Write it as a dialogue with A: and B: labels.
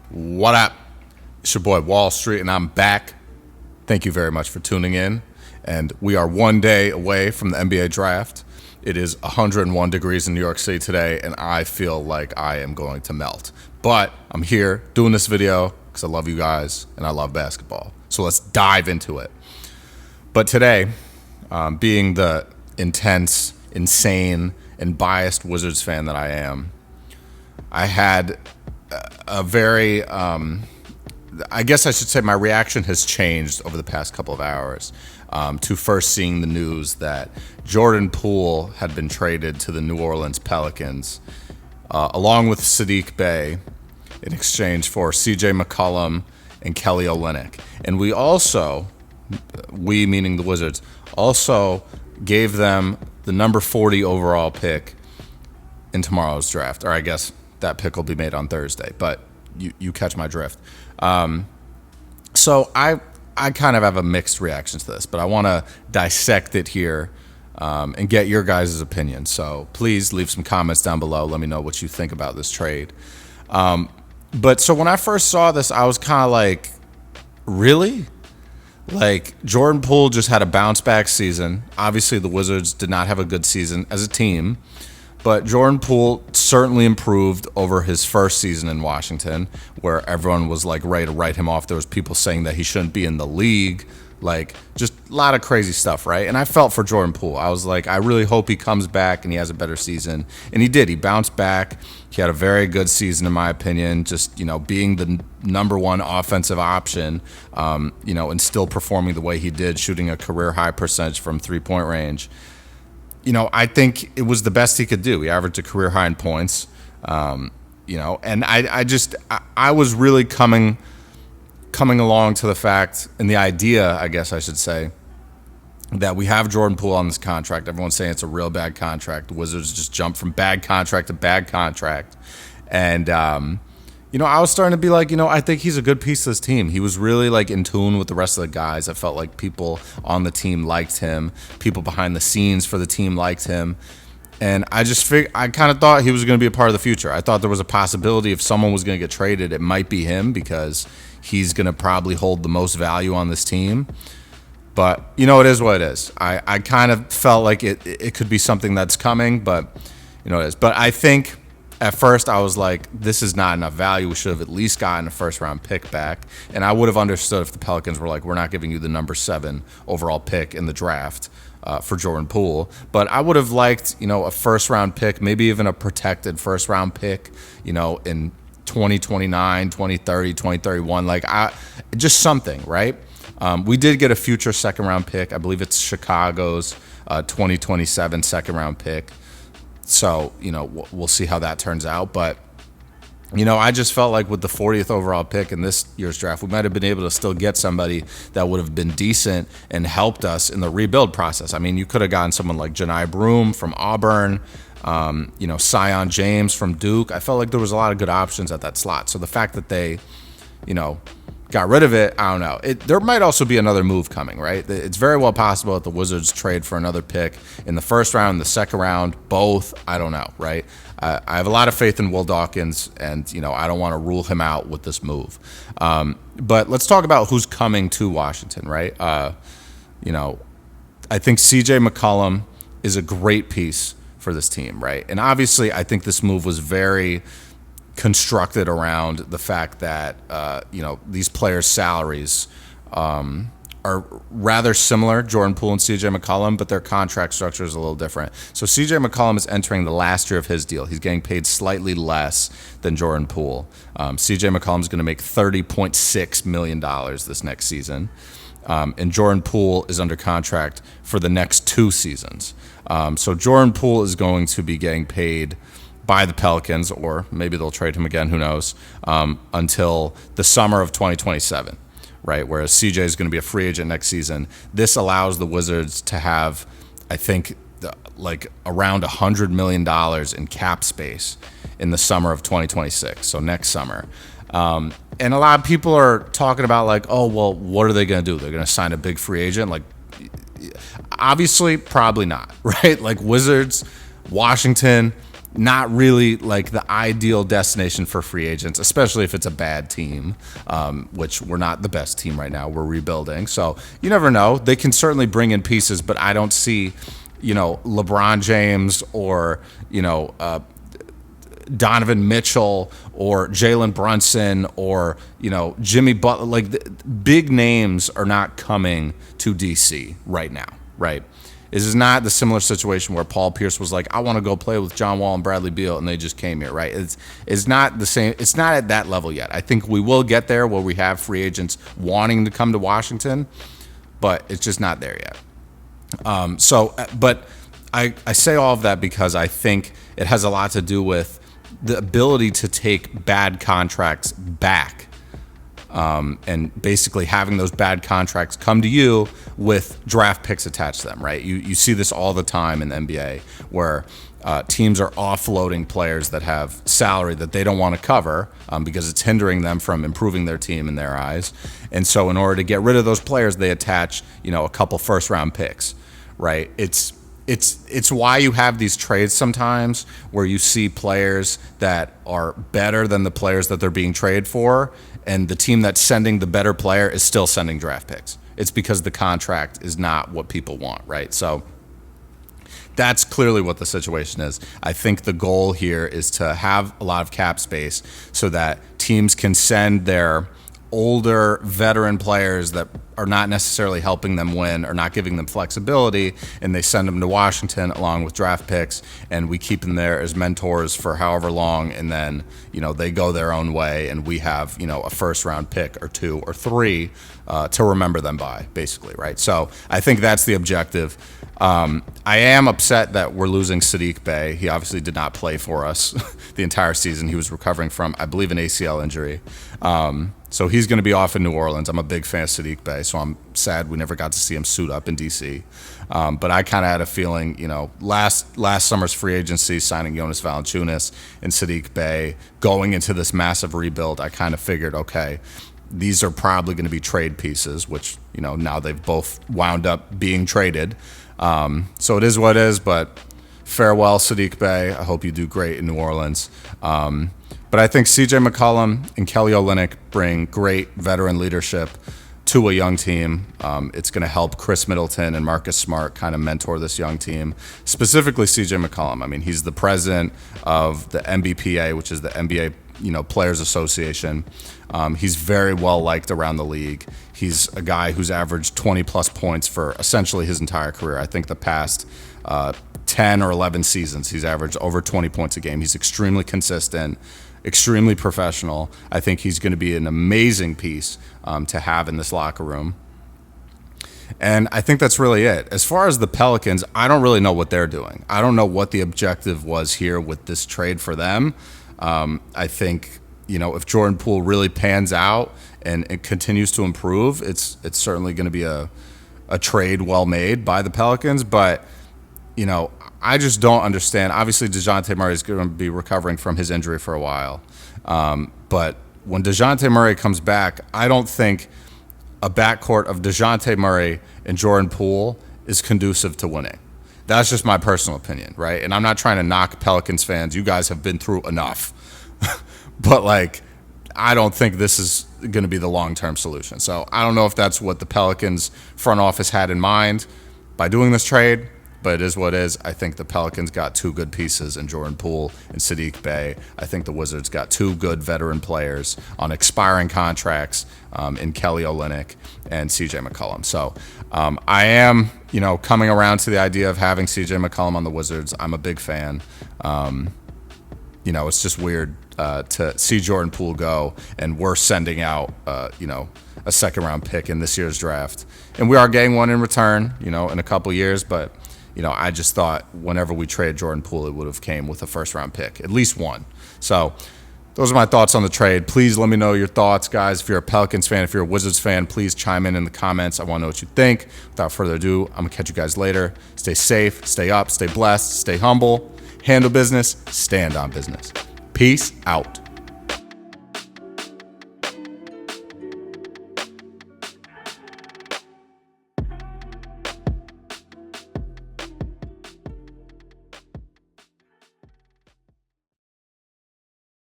A: What up? It's your boy Wall Street, and I'm back. Thank you very much for tuning in. And we are one day away from the NBA draft. It is 101 degrees in New York City today, and I feel like I am going to melt. But I'm here doing this video because I love you guys and I love basketball. So let's dive into it. But today, being the intense, insane, and biased Wizards fan that I am, I had a very, I guess I should say my reaction has changed over the past couple of hours to first seeing the news that Jordan Poole had been traded to the New Orleans Pelicans, along with Saddiq Bey, in exchange for CJ McCollum and Kelly Olynyk. And we meaning the Wizards, also gave them the number 40 overall pick in tomorrow's draft, or I guess that pick will be made on Thursday, but you catch my drift. So I kind of have a mixed reaction to this, but I want to dissect it here and get your guys' opinion. So please leave some comments down below. Let me know what you think about this trade. But so when I first saw this, I was kind of like, really? Like, Jordan Poole just had a bounce back season. Obviously, the Wizards did not have a good season as a team. But Jordan Poole certainly improved over his first season in Washington, where everyone was like ready to write him off. There was people saying that he shouldn't be in the league, like just a lot of crazy stuff, right? And I felt for Jordan Poole. I was like, I really hope he comes back and he has a better season. And he did. He bounced back. He had a very good season, in my opinion, just, being the number one offensive option, and still performing the way he did, shooting a career high percentage from 3-point range. I think it was the best he could do. He averaged a career high in points, and I was really coming along to the fact and the idea, I guess I should say, that we have Jordan Poole on this contract. Everyone's saying it's a real bad contract. The Wizards just jumped from bad contract to bad contract. And, I was starting to be like, I think he's a good piece of this team. He was really like in tune with the rest of the guys. I felt like people on the team liked him. People behind the scenes for the team liked him. And I kind of thought he was going to be a part of the future. I thought there was a possibility if someone was going to get traded, it might be him because he's going to probably hold the most value on this team. But, it is what it is. I kind of felt like it could be something that's coming, but, it is. But I think at first I was like, this is not enough value. We should have at least gotten a first-round pick back. And I would have understood if the Pelicans were like, we're not giving you the number 7 overall pick in the draft for Jordan Poole. But I would have liked, a first-round pick, maybe even a protected first-round pick, in 2029, 2030, 2031. Like, just something, right? We did get a future second-round pick. I believe it's Chicago's 2027 second-round pick. So, we'll see how that turns out. But, I just felt like with the 40th overall pick in this year's draft, we might have been able to still get somebody that would have been decent and helped us in the rebuild process. I mean, you could have gotten someone like Janai Broome from Auburn, Sion James from Duke. I felt like there was a lot of good options at that slot. So the fact that they, got rid of it, I don't know. There might also be another move coming, right? It's very well possible that the Wizards trade for another pick in the first round, the second round, both. I don't know, right? I have a lot of faith in Will Dawkins, and, I don't want to rule him out with this move. But let's talk about who's coming to Washington, right? I think CJ McCollum is a great piece for this team, right? And obviously, I think this move was very constructed around the fact that these players' salaries are rather similar, Jordan Poole and CJ McCollum, but their contract structure is a little different. So CJ McCollum is entering the last year of his deal. He's getting paid slightly less than Jordan Poole. CJ McCollum is going to make $30.6 million this next season. And Jordan Poole is under contract for the next 2 seasons. So Jordan Poole is going to be getting paid by the Pelicans, or maybe they'll trade him again, who knows, until the summer of 2027, right? Whereas CJ is going to be a free agent next season. This allows the Wizards to have, I think, like around $100 million in cap space in the summer of 2026, so next summer. And a lot of people are talking about like, oh, well, what are they going to do? They're going to sign a big free agent? Like, obviously, probably not, right? Like Wizards, Washington, not really like the ideal destination for free agents, especially if it's a bad team, which we're not the best team right now. We're rebuilding. So you never know. They can certainly bring in pieces, but I don't see, LeBron James or, Donovan Mitchell or Jalen Brunson or, Jimmy Butler. Like big names are not coming to DC right now, right? This is not the similar situation where Paul Pierce was like, I want to go play with John Wall and Bradley Beal, and they just came here, right? It's not the same. It's not at that level yet. I think we will get there where we have free agents wanting to come to Washington, but it's just not there yet. But I say all of that because I think it has a lot to do with the ability to take bad contracts back. And basically having those bad contracts come to you with draft picks attached to them, right? You see this all the time in the NBA where teams are offloading players that have salary that they don't want to cover because it's hindering them from improving their team in their eyes. And so in order to get rid of those players, they attach, a couple first-round picks, right? It's why you have these trades sometimes where you see players that are better than the players that they're being traded for, and the team that's sending the better player is still sending draft picks. It's because the contract is not what people want, right? So that's clearly what the situation is. I think the goal here is to have a lot of cap space so that teams can send their older veteran players that are not necessarily helping them win or not giving them flexibility, and they send them to Washington along with draft picks, and we keep them there as mentors for however long, and then they go their own way, and we have a first round pick or 2 or 3 to remember them by, basically, right? So I think that's the objective. I am upset that we're losing Saddiq Bey. He obviously did not play for us the entire season. He was recovering from, I believe, an ACL injury. So he's going to be off in New Orleans. I'm a big fan of Saddiq Bey, so I'm sad we never got to see him suit up in D.C. But I kind of had a feeling, last summer's free agency, signing Jonas Valanciunas and Saddiq Bey, going into this massive rebuild, I kind of figured, okay, these are probably going to be trade pieces, which, now they've both wound up being traded. So it is what it is, but farewell, Saddiq Bey. I hope you do great in New Orleans. But I think CJ McCollum and Kelly Olynyk bring great veteran leadership to a young team. It's going to help Chris Middleton and Marcus Smart kind of mentor this young team, specifically CJ McCollum. I mean, he's the president of the NBPA, which is the NBA Players Association. He's very well liked around the league. He's a guy who's averaged 20-plus points for essentially his entire career. I think the past 10 or 11 seasons, he's averaged over 20 points a game. He's extremely consistent, extremely professional. I think he's going to be an amazing piece to have in this locker room. And I think that's really it. As far as the Pelicans, I don't really know what they're doing. I don't know what the objective was here with this trade for them. I think, if Jordan Poole really pans out and it continues to improve, it's certainly going to be a trade well made by the Pelicans. But, I just don't understand. Obviously, DeJounte Murray is going to be recovering from his injury for a while. But when DeJounte Murray comes back, I don't think a backcourt of DeJounte Murray and Jordan Poole is conducive to winning. That's just my personal opinion, right? And I'm not trying to knock Pelicans fans. You guys have been through enough. But, I don't think this is going to be the long-term solution. So I don't know if that's what the Pelicans front office had in mind by doing this trade, but it is what it is. I think the Pelicans got 2 good pieces in Jordan Poole and Saddiq Bey. I think the Wizards got 2 good veteran players on expiring contracts in Kelly Olynyk and CJ McCollum. So I am, coming around to the idea of having CJ McCollum on the Wizards. I'm a big fan. It's just weird to see Jordan Poole go, and we're sending out, a second-round pick in this year's draft. And we are getting one in return, in a couple years, but I just thought whenever we traded Jordan Poole, it would have came with a first-round pick, at least one. So those are my thoughts on the trade. Please let me know your thoughts, guys. If you're a Pelicans fan, if you're a Wizards fan, please chime in the comments. I want to know what you think. Without further ado, I'm going to catch you guys later. Stay safe, stay up, stay blessed, stay humble, handle business, stand on business. Peace out.